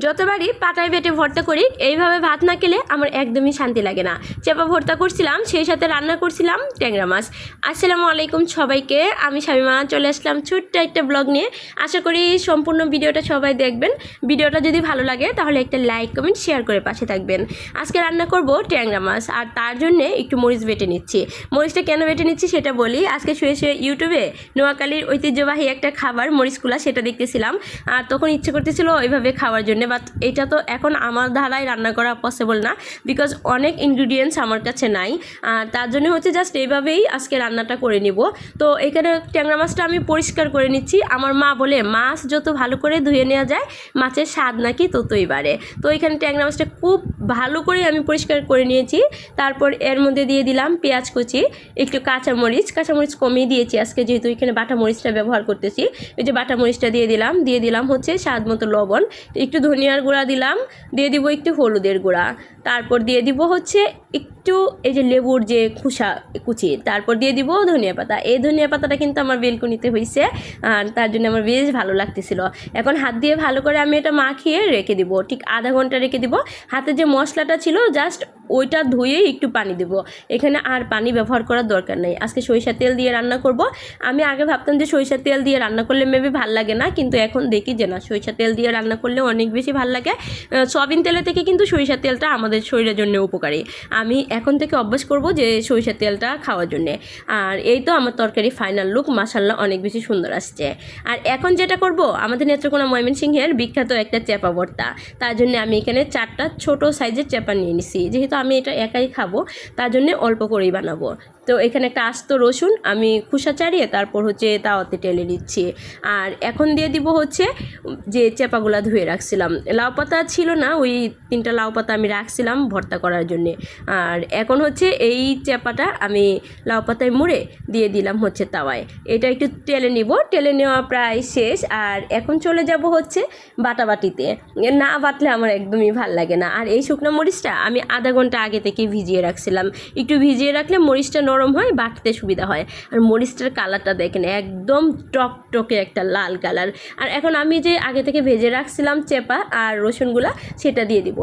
যতবারই পাটায় বেটে ভর্তা করি এইভাবে ভাত না খেলে আমার একদমই শান্তি লাগে না। চেপা ভর্তা করছিলাম, সেই সাথে রান্না করছিলাম ট্যাংরা মাছ। আসসালামু আলাইকুম সবাইকে, আমি শামিমা চলে আসলাম ছোট্ট একটা ব্লগ নিয়ে। আশা করি সম্পূর্ণ ভিডিওটা সবাই দেখবেন। ভিডিওটা যদি ভালো লাগে তাহলে একটা লাইক কমেন্ট শেয়ার করে পাশে থাকবেন। আজকে রান্না করব ট্যাংরা মাছ, আর তার জন্য একটু মরিচ বেটে নিচ্ছি। মরিচটা কেন বেটে নিচ্ছি সেটা বলি। আজকে শুয়ে শুয়ে ইউটিউবে নোয়াখালীর ঐতিহ্যবাহী একটা খাবার মরিচকুলা সেটা দেখতেছিলাম, আর তখন ইচ্ছে করতেছিল ওইভাবে খাওয়ার জন্য। বাট এটা তো এখন আমার ধারায় রান্না করা পসিবল না, বিকজ অনেক ইনগ্রিডিয়েন্টস আমার কাছে নাই। আর তার জন্য হচ্ছে জাস্ট এইভাবেই আজকে রান্নাটা করে নিব। তো এখানে ট্যাংরা মাছটা আমি পরিষ্কার করে নিচ্ছি। আমার মা বলে মাছ যত ভালো করে ধুয়ে নেওয়া যায় মাছের স্বাদ নাকি ততই বাড়ে। তো এখানে ট্যাংরা মাছটা খুব ভালো করে আমি পরিষ্কার করে নিয়েছি। তারপর এর মধ্যে দিয়ে দিলাম পেঁয়াজ কুচি, একটু কাঁচামরিচ কমিয়ে দিয়েছি আজকে, যেহেতু এখানে বাটা মরিচটা ব্যবহার করতেছি। এই যে বাটা মরিচটা দিয়ে দিলাম হচ্ছে স্বাদ মতো লবণ, একটু ধনিয়ার গুঁড়া দিলাম, দিয়ে দিব একটু হলুদের গুঁড়া, তারপর দিয়ে দিব হচ্ছে একটু এই যে লেবুর যে খোসা কুচি, তারপর দিয়ে দিব ধনিয়া পাতা। এই ধনিয়া পাতাটা কিন্তু আমার বেলকুনিতে হয়েছে, আর তার জন্য আমার বেশ ভালো লাগতেছিল। এখন হাত দিয়ে ভালো করে আমি এটা মাখিয়ে রেখে দিব, ঠিক আধা ঘন্টা রেখে দিব। হাতে যে মশলাটা ছিল জাস্ট ওইটা ধুয়ে একটু পানি দেব, এখানে আর পানি ব্যবহার করার দরকার নেই। আজকে সরিষার তেল দিয়ে রান্না করব। আমি আগে ভাবতাম যে সরিষার তেল দিয়ে রান্না করলে মেবি ভাল লাগে না, কিন্তু এখন দেখি যে না, সরিষার তেল দিয়ে রান্না করলে অনেক বেশি ভাল লাগে। সয়াবিন তেলের থেকে কিন্তু সরিষার তেলটা আমাদের শরীরের জন্য উপকারী। আমি এখন থেকে অভ্যাস করব যে সরিষার তেলটা খাওয়ার জন্যে। আর এই তো আমার তরকারি ফাইনাল লুক, মাশাআল্লাহ অনেক বেশি সুন্দর আসছে। আর এখন যেটা করব, আমাদের নেত্রকোনা ময়মনসিংহের বিখ্যাত একটা চেপা ভর্তা। তার জন্য আমি এখানে 4টা ছোট সাইজের চেপা নিয়ে নিছি। যেহেতু আমি এটা একাই খাবো তার জন্য অল্প করেই বানাবো। তো এখানে একটা আস্ত রসুন আমি খোসা ছাড়িয়ে তারপর হচ্ছে তাওয়াতে টেলে দিচ্ছি। আর এখন দিয়ে দিব হচ্ছে যে চেপাগুলা ধুয়ে রাখছিলাম। লাউ পাতা ছিল না, ওই 3টা লাউ পাতা আমি রাখছিলাম ভর্তা করার জন্যে। আর এখন হচ্ছে এই চেপাটা আমি লাউ পাতায় মুড়ে দিয়ে দিলাম হচ্ছে তাওয়ায়। এটা একটু টেলে নিব, টেলে নেওয়া প্রায় শেষ। আর এখন চলে যাব হচ্ছে বাটাবাটিতে। না বাটলে আমার একদমই ভাল লাগে না। আর এই শুকনো মরিচটা আমি আধা ঘন্টা আগে থেকে ভিজিয়ে রাখছিলাম। একটু ভিজিয়ে রাখলে মরিচটা নরম হয়, বাটতে সুবিধা হয়। আর মরিচটার কালারটা দেখেন একদম টকটকে একটা লাল কালার। আর এখন আমি যে আগে থেকে ভেজে রাখছিলাম চেপা আর রসুনগুলা সেটা দিয়ে দিব।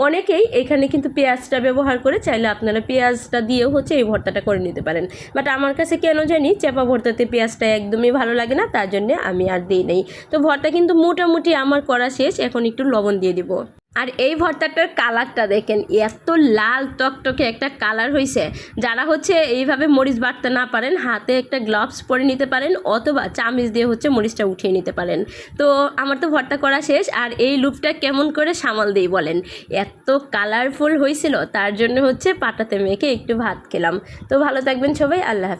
অনেকেই এখানে কিন্তু পেঁয়াজটা ব্যবহার করে, চাইলে আপনারা পেঁয়াজটা দিয়েও হচ্ছে এই ভর্তাটা করে নিতে পারেন। বাট আমার কাছে কেন জানি চেপা ভর্তাতে পেঁয়াজটা একদমই ভালো লাগে না, তার জন্যে আমি আর দিই নেই। তো ভর্তা কিন্তু মোটামুটি আমার করা শেষ, এখন একটু লবণ দিয়ে দিব। আর এই ভর্তাটার কালারটা দেখেন, এত লাল টকটকে একটা কালার হয়েছে। যারা হচ্ছে এইভাবে মরিচ বাটতে না পারেন, হাতে একটা গ্লাভস পরে নিতে পারেন, অথবা চামচ দিয়ে হচ্ছে মরিচটা উঠিয়ে নিতে পারেন। তো আমার তো ভর্তা করা শেষ। আর এই লুকটা কেমন করে সামাল দিই বলেন, এত কালারফুল হয়েছিল, তার জন্য হচ্ছে পাটাতে মেখে একটু ভাত খেলাম। তো ভালো থাকবেন সবাই, আল্লাহ হাফেজ।